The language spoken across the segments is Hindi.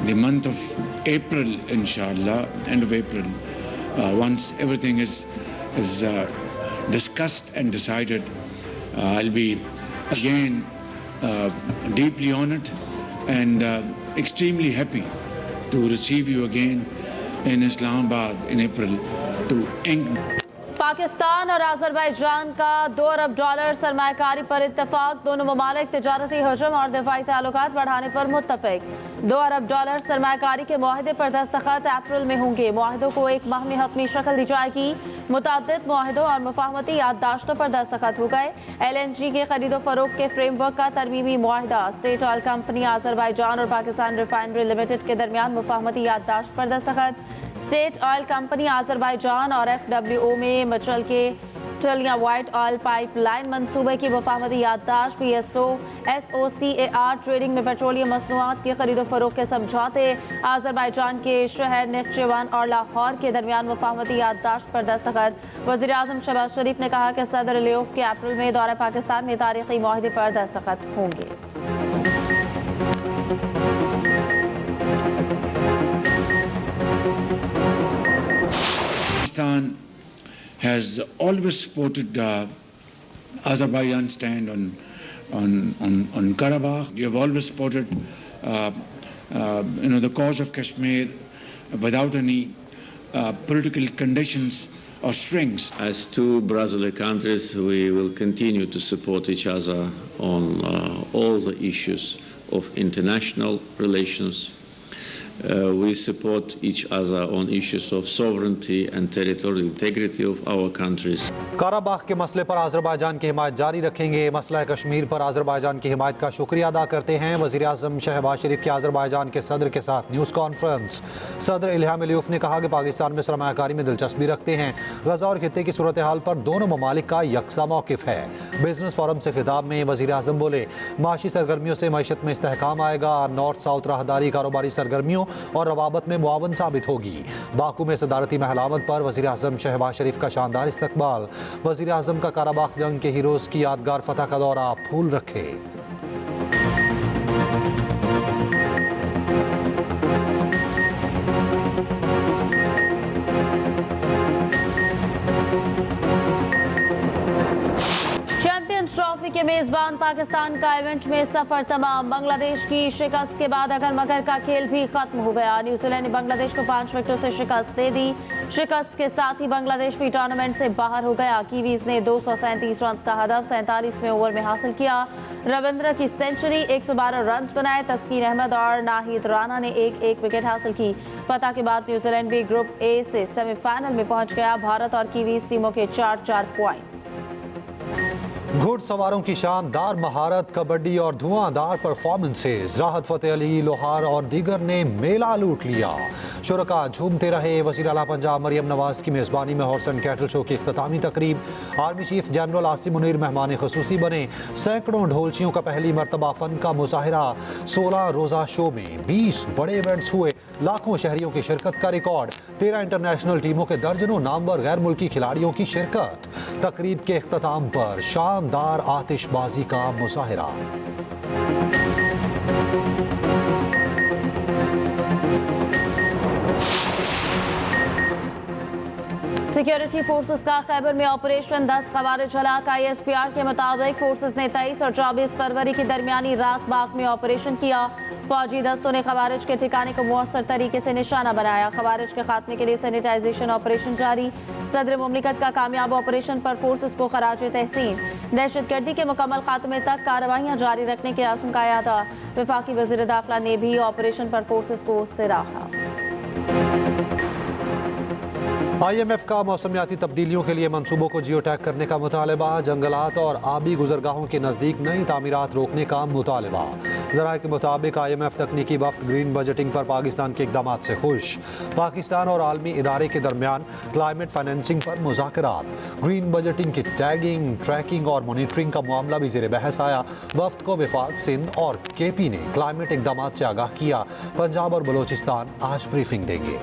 the month of April, inshallah, end of April, once everything is discussed and decided, I'll be again deeply honored and extremely happy to receive you again in Islamabad in April to ink. Pakistan और आज़रबाईजान का $2 अरब सरमायाकारी पर इत्तेफाक। दोनों ममालिक तिजारती हजम और दिफाई ताल्लुकात बढ़ाने पर मुत्तफिक। $2 अरब सरमायाकारी के मुआहदे पर दस्तखत अप्रैल में होंगे। मुआहदों को एक माह में हतमी शक्ल दी जाएगी। मुतअद्दिद मुआहदों और मुफाहमती याददाश्तों पर दस्तखत हो गए। LNG के खरीदो फरोख्त के फ्रेमवर्क का तरमीमी मुआहदा। स्टेट ऑयल कंपनी आज़रबाईजान और पाकिस्तान रिफाइनरी लिमिटेड के दरमियान मुफाहमती याददाश्त पर दस्तखत। स्टेट ऑयल कंपनी आज़रबाईजान और FWO में मचल के टलियां वाइट ऑयल पाइपलाइन मंसूबे की मुफाहमती याददाश्त। PSO SOCAR ट्रेडिंग में पेट्रोलियम मसनूआत के खरीदो फरोख्त के समझौते। आज़रबाईजान के शहर नख्चिवान और लाहौर के दरमियान मुफाहमती याददाश्त पर दस्तखत। वज़ीर आज़म शहबाज शरीफ ने कहा कि सदर लियोफ के अप्रैल में दौरा पाकिस्तान में तारीखी मुआहदे पर दस्तखत होंगे। Pakistan has always supported Azerbaijan's stand on Karabakh. You have always supported the cause of Kashmir without any political conditions or strings. As two brotherly countries, we will continue to support each other on all the issues of international relations. We support each other on issues of sovereignty and territorial integrity of our countries. Karabakh के मसले पर आज़रबाईजान की हिमायत जारी रखेंगे। मसला कश्मीर पर आज़रबाईजान की हिमायत का शुक्रिया अदा करते हैं। वज़ीर आज़म शहबाज शरीफ की आज़रबाईजान के सदर के साथ न्यूज़ कॉन्फ्रेंस। सदर इल्हाम अलियफ ने कहा कि पाकिस्तान में सरमायाकारी में दिलचस्पी रखते हैं। गजा और खित्ते की सूरत हाल पर दोनों ममालिक का यकसा मौक़िफ़ है। बिजनेस फोरम से खिताब में वज़ीर आज़म बोले, माशी सरगर्मियों से मईशत में इस्तेहकाम आएगा। नॉर्थ साउथ राहदारी कारोबारी सरगर्मियों और रवाबत में मुआवन साबित होगी। बाकू में सदारती महलामत पर वज़ीर आज़म शहबाज शरीफ का शानदार इस्तकबाल। वज़ीर आज़म का काराबाख जंग के हीरोज़ की यादगार फतह का दौरा फूल रखे। ट्रॉफी के मेजबान पाकिस्तान का इवेंट में सफर तमाम। बांग्लादेश की शिकस्त के बाद अगर मगर का खेल भी खत्म हो गया। न्यूजीलैंड ने बांग्लादेश को 5 विकेटों से शिकस्त दे दी। शिकस्त के साथ ही बांग्लादेश भी टूर्नामेंट से बाहर हो गया। कीवीज ने 237 रन का हदफ 47वें ओवर में हासिल किया। रविंद्र की सेंचुरी, 112 रन बनाए। तस्कीन अहमद और नाहिद राना ने एक विकेट हासिल की। फतह के बाद न्यूजीलैंड भी ग्रुप ए से सेमीफाइनल में पहुंच गया। भारत और कीवीज टीमों के 4-4 पॉइंट्स। घुड़सवारों की शानदार महारत, कबड्डी और धुआंधार परफॉर्मेंसेज। राहत फतेह अली लोहार और दीगर ने मेला लूट लिया। शुरका झूमते रहे। वज़ीर आला पंजाब मरियम नवाज की मेज़बानी में हॉर्स एंड कैटल शो की इख्तितामी तकरीब। Army chief general Asim Munir मेहमान खुसूसी बने। सैकड़ों ढोलचियों का पहली मरतबा फन का मुजाहिरा। 16 रोज़ा शो में 20 बड़े इवेंट्स हुए। लाखों शहरियों की शिरकत का रिकॉर्ड। 13 इंटरनेशनल टीमों के दर्जनों नामवर गैर मुल्की खिलाड़ियों की शिरकत। तकरीब के इख्तिताम पर शानदार आतिशबाजी का मुजाहिरा। सिक्योरिटी फोर्सेस का खैबर में ऑपरेशन 10 खवारिज हलाक। ISPR के मुताबिक फोर्सेस ने 23 और 24 फरवरी की दरमियानी रात बाग में ऑपरेशन किया। फौजी दस्तों ने खवारिज के ठिकाने को मुअस्सर तरीके से निशाना बनाया। खवारिज के खात्मे के लिए सैनिटाइजेशन ऑपरेशन जारी। सदर मुमलिकत का कामयाब ऑपरेशन पर फोर्सेस को खराज तहसीन। दहशतगर्दी के मुकम्मल खात्मे तक कार्रवाइयाँ जारी रखने के आज़म का अदा। वफाकी वज़ीर दाखिला ने भी ऑपरेशन पर फोर्सेस को सराहा। IMF का मौसमियाती तब्दीलियों के लिए मंसूबों को जियो टैग करने का मुतालबा। जंगलात और आबी गुजरगाहों के नज़दीक नई तामीरात रोकने का मुतालबा। ज़राए के मुताबिक IMF तकनीकी वफ्द ग्रीन बजटिंग पर पाकिस्तान के इक़दामात से खुश। पाकिस्तान और आलमी इदारे के दरमियान क्लाइमेट फाइनेंसिंग पर मुज़ाकरात। ग्रीन बजटिंग की टैगिंग, ट्रैकिंग और मॉनिटरिंग का मामला भी ज़ेर बहस आया। वफ्द को वफाक, सिंध और KP ने क्लाइमेट इक़दामात से आगाह किया। पंजाब और बलोचिस्तान आज ब्रीफिंग देंगे।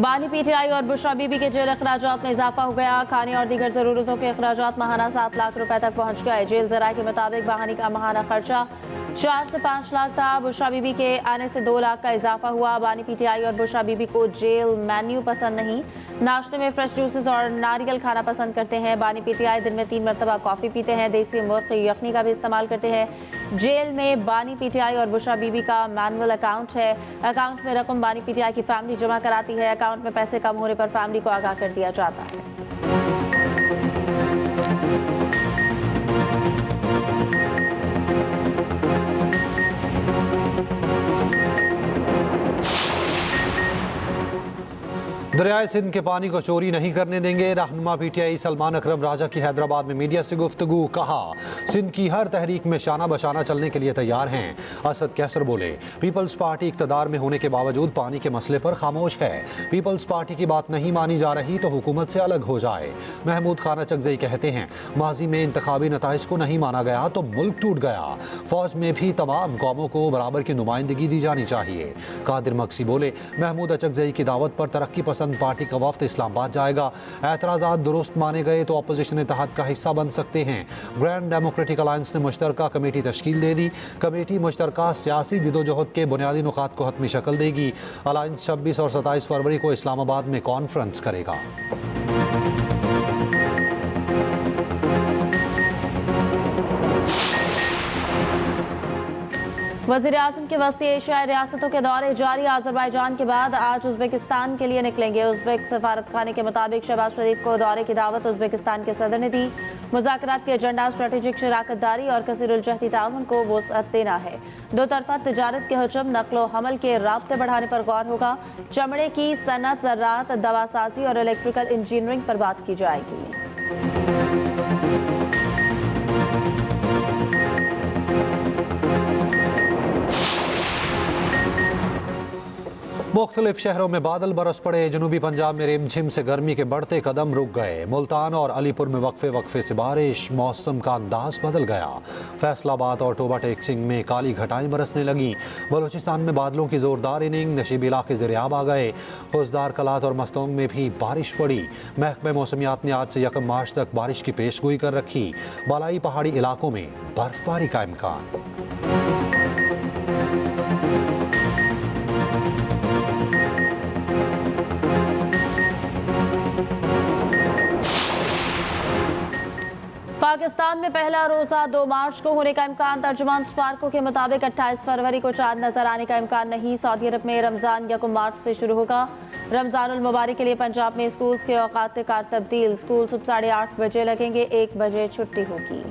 बानी पीटीआई और बुशरा बीबी के जेल अखराजात में इजाफा हो गया। खाने और दीगर जरूरतों के अखराजात माहाना 7 लाख रुपए तक पहुंच गए। जेल जराये के मुताबिक बहानी का माहाना खर्चा 4 से 5 लाख था। बुशरा बीबी के आने से 2 लाख का इजाफा हुआ। बानी पीटीआई और बुशरा बीबी को जेल मेन्यू पसंद नहीं, नाश्ते में फ्रेश जूसेस और नारियल खाना पसंद करते हैं। बानी पीटीआई दिन में 3 मरतबा कॉफ़ी पीते हैं। देसी मुर्ग यखनी का भी इस्तेमाल करते हैं। जेल में बानी पीटीआई और बुशरा बीबी का मैनुअल अकाउंट है। अकाउंट में रकम बानी पीटीआई की फैमिली जमा कराती है। अकाउंट में पैसे कम होने पर फैमिली को आगाह कर दिया जाता है। दरियाए सिंध के पानी को चोरी नहीं करने देंगे। रहनुमा पीटीआई सलमान अकरम राजा की हैदराबाद में मीडिया से गुफ्तगू। कहा, सिंध की हर तहरीक में शाना बशाना चलने के लिए तैयार हैं। असद कैसर बोले, पीपल्स पार्टी इक़्तिदार में होने के बावजूद पानी के मसले पर खामोश है। पीपल्स पार्टी की बात नहीं मानी जा रही तो हुकूमत से अलग हो जाए। महमूद खान अचकज़ई कहते हैं, माजी में इंतखाबी नताइज को नहीं माना गया तो मुल्क टूट गया। फौज में भी तमाम कौमों को बराबर की नुमाइंदगी दी जानी चाहिए। कादिर मक्सी बोले, महमूद अचकज़ई की दावत पर तरक्की पसंद पार्टी का वफ्द इस्लामाबाद जाएगा। एतराज़ात दुरुस्त माने गए तो अपोजिशन इत्तेहाद का हिस्सा बन सकते हैं। ग्रैंड डेमोक्रेटिक अलायंस ने मुश्तरका कमेटी तश्कील दे दी। कमेटी मुश्तरका सियासी जिदोजहद के बुनियादी नुकात को हतमी शक्ल देगी। अलायंस 26 और 27 फरवरी को इस्लामाबाद में कॉन्फ्रेंस करेगा। वज़ीर आज़म के वस्ती एशियाई रियासतों के दौरे जारी। आज़रबाईजान के बाद आज उज़्बेकिस्तान के लिए निकलेंगे। उज़्बेक सफारतखाने के मुताबिक शहबाज शरीफ को दौरे की दावत उज़्बेकिस्तान के सदर ने दी। मुज़ाकरात के एजेंडा स्ट्रेटेजिक शराकतदारी और कसीरुल-जहती ताउन को वसअत देना है। दो तरफा तजारत के हजम, नकलो हमल के राब्ते बढ़ाने पर गौर होगा। चमड़े की सनत, ज़राअत, दवासाजी और इलेक्ट्रिकल इंजीनियरिंग पर बात की जाएगी। मुख्तलिफ शहरों में बादल बरस पड़े। जनूबी पंजाब में रिमझिम से गर्मी के बढ़ते कदम रुक गए। मुल्तान और अलीपुर में वक्फे वक्फे से बारिश, मौसम का अंदाज बदल गया। फैसलाबाद और टोबा टेक्सिंग में काली घटाएं बरसने लगी। बलूचिस्तान में बादलों की जोरदार इनिंग, नशीबी इलाके ज़ेर-ए-आब आ गए। खुजदार कलात और मस्तोंग में भी बारिश पड़ी। महकमे मौसमियात ने आज से 1 मार्च तक बारिश की पेशगोई कर रखी। बालाई पहाड़ी इलाकों में बर्फबारी का इम्कान। पाकिस्तान में पहला रोजा 2 मार्च को होने का इम्कान। तर्जुमान स्पार्को के मुताबिक 28 फरवरी को चांद नजर आने का इम्कान नहीं। सऊदी अरब में रमजान 1 मार्च से शुरू होगा। रमजानुल मुबारक के लिए पंजाब में स्कूल्स के औकात कार तब्दील। स्कूल सुबह 8:30 बजे लगेंगे, 1 बजे छुट्टी होगी।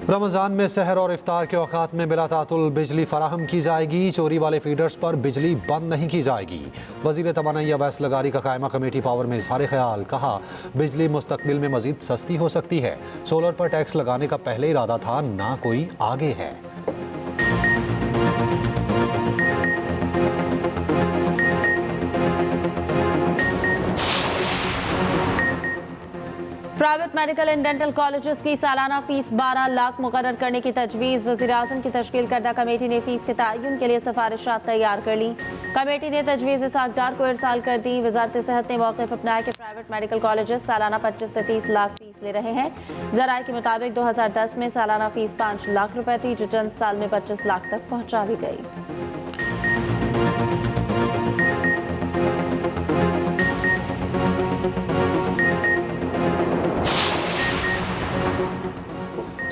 रमज़ान में सहर और इफ्तार के औकात में बिला तातुल बिजली फराहम की जाएगी। चोरी वाले फीडर्स पर बिजली बंद नहीं की जाएगी। वज़ीर तवानाई अवैस लगारी का कायमा कमेटी पावर में इजहार ख्याल। कहा, बिजली मुस्तकबिल में मजीद सस्ती हो सकती है। सोलर पर टैक्स लगाने का पहले इरादा था, ना कोई आगे है। Private medical and dental colleges की सालाना फीस 12 लाख मुकर्रर करने की तजवीज़। वज़ीर आज़म की तश्कील करदा कमेटी ने फीस के तयन के लिए सिफारिशात तैयार कर ली। कमेटी ने तजवीज़ इसाक़दार को इरसाल कर दी। वज़ारत सेहत ने मौक़िफ़ अपनाया कि प्राइवेट मेडिकल कॉलेजेस सालाना 25 से 30 लाख फीस ले रहे हैं। ज़राए के मुताबिक 2010 में सालाना फीस 5 लाख रुपए थी, जो चंद साल में 25 लाख तक पहुँचा दी गई।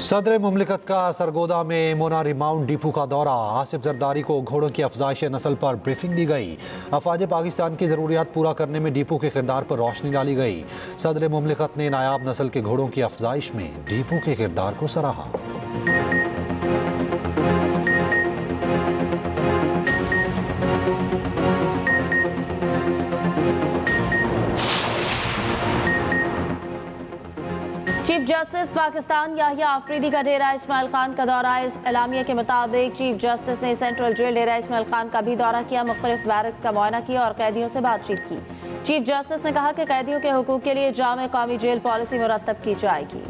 सदर मुमलिकत का सरगोदा में मोना रिमाउंट डिपो का दौरा। आसिफ जरदारी को घोड़ों की अफजाइश नस्ल पर ब्रीफिंग दी गई। अफवाज पाकिस्तान की ज़रूरियात पूरा करने में डिपो के किरदार पर रोशनी डाली गई। सदर मुमलिकत ने नायाब नस्ल के घोड़ों की अफजाइश में डिपो के किरदार को सराहा। चीफ जस्टिस पाकिस्तान याहिया आफरीदी का डेरा इस्माइल खान का दौरा। इस एलामिया के मुताबिक चीफ जस्टिस ने सेंट्रल जेल डेरा इस्माइल खान का भी दौरा किया। मुख्तलिफ बैरक्स का मुआयना किया और कैदियों से बातचीत की। चीफ जस्टिस ने कहा कि कैदियों के हुकूक के लिए जामे कौमी जेल पॉलिसी मुरतब की जाएगी।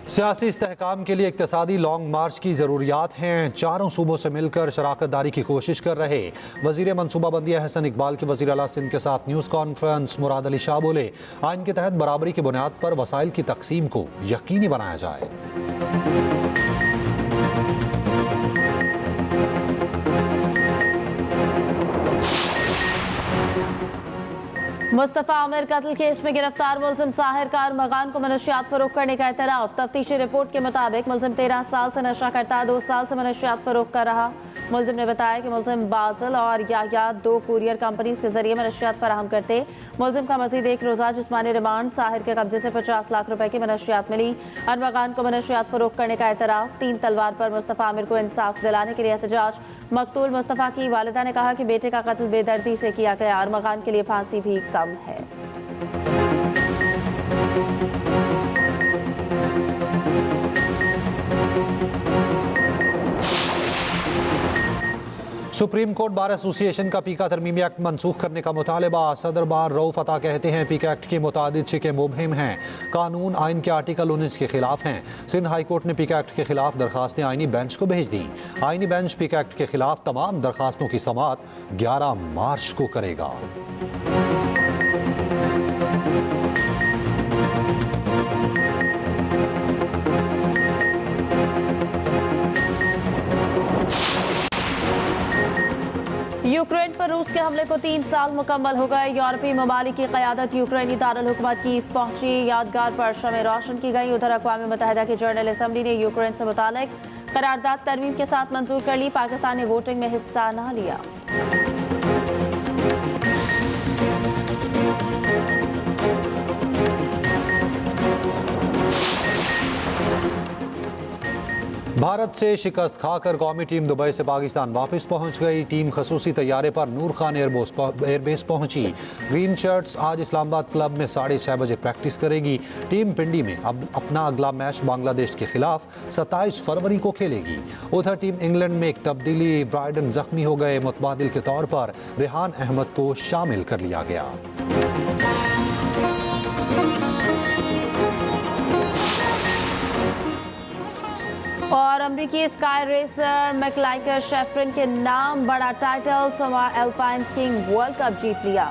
सियासी इस्तेहकाम के लिए इक्तिसादी लॉन्ग मार्च की ज़रूरियात हैं। चारों सूबों से मिलकर शराकत दारी की कोशिश कर रहे वज़ीर मनसूबाबंदी अहसन इकबाल की वज़ीर आला सिंध के साथ न्यूज़ कॉन्फ्रेंस। मुराद अली शाह बोले, आइन के तहत बराबरी की बुनियाद पर वसाइल की तकसीम को यकीनी बनाया जाए। मुस्तफ़ा आमिर कत्ल केस में गिरफ्तार मुलजिम साहिर का अरमगान को मनशियात फरोख करने का एतराफ़। तफ्तीशी रिपोर्ट के मुताबिक मुलजिम 13 साल से नशा करता है, 2 साल से मनशियात फरोख कर रहा। मुलजिम ने बताया कि मुलजिम बाज़ल और याह्या 2 कुरियर कंपनीज के जरिए मनशियात फराहम करते। मुलजिम का मजीद 1 रोज़ा जिस्मानी रिमांड। साहिर के कब्जे से 50 लाख रुपए की मनशियात मिली। अरमगान को मनशियात फरोख करने का एतराफ़। 3 तलवार पर मुस्तफ़ा आमिर को इंसाफ दिलाने के लिए एहतजाज। मकतूल मुस्तफ़ा की वालिदा ने कहा कि बेटे का कत्ल बेदर्दी से किया गया, अरमगान के लिए फांसी भी कम है। सुप्रीम कोर्ट बार एसोसिएशन का पीका तरमीमी एक्ट मनसूख करने का मुतालबा। सदर बार रऊफ अता कहते हैं पीका एक्ट की मुतादिद शिकें मुबहिम हैं, कानून आइन के आर्टिकल 19 के खिलाफ हैं। सिंध हाई कोर्ट ने पीका एक्ट के खिलाफ दरखास्तें आइनी बेंच को भेज दी। आइनी बेंच पीका एक्ट के खिलाफ तमाम दरखास्तों की समाअत 11 मार्च को करेगा। यूक्रेन पर रूस के हमले को 3 साल मुकम्मल हो गए। यूरोपीय ममालिक की क़यादत यूक्रेनी दारुल हुकूमत कीव पहुंची। यादगार पर शमें रोशन की गई। उधर अक़वाम मुत्तहिदा की जनरल असम्बली ने यूक्रेन से मुतालिक करारदाद तरमीम के साथ मंजूर कर ली। पाकिस्तान ने वोटिंग में हिस्सा न लिया। भारत से शिकस्त खाकर कौमी टीम दुबई से पाकिस्तान वापस पहुंच गई। टीम खसूसी तैयारे पर नूर खान एयरबेस पहुंची। ग्रीन शर्ट्स आज इस्लामाबाद क्लब में 6:30 बजे प्रैक्टिस करेगी। टीम पिंडी में अब अपना अगला मैच बांग्लादेश के खिलाफ 27 फरवरी को खेलेगी। उधर टीम इंग्लैंड में एक तब्दीली, ब्राइडन जख्मी हो गए। मुतबादिल के तौर पर रेहान अहमद को शामिल कर लिया गया। और अमरीकी स्काई रेसर मैकलाइकर शेफरिन के नाम बड़ा टाइटल, सोमा एल्पाइन स्कीइंग वर्ल्ड कप जीत लिया।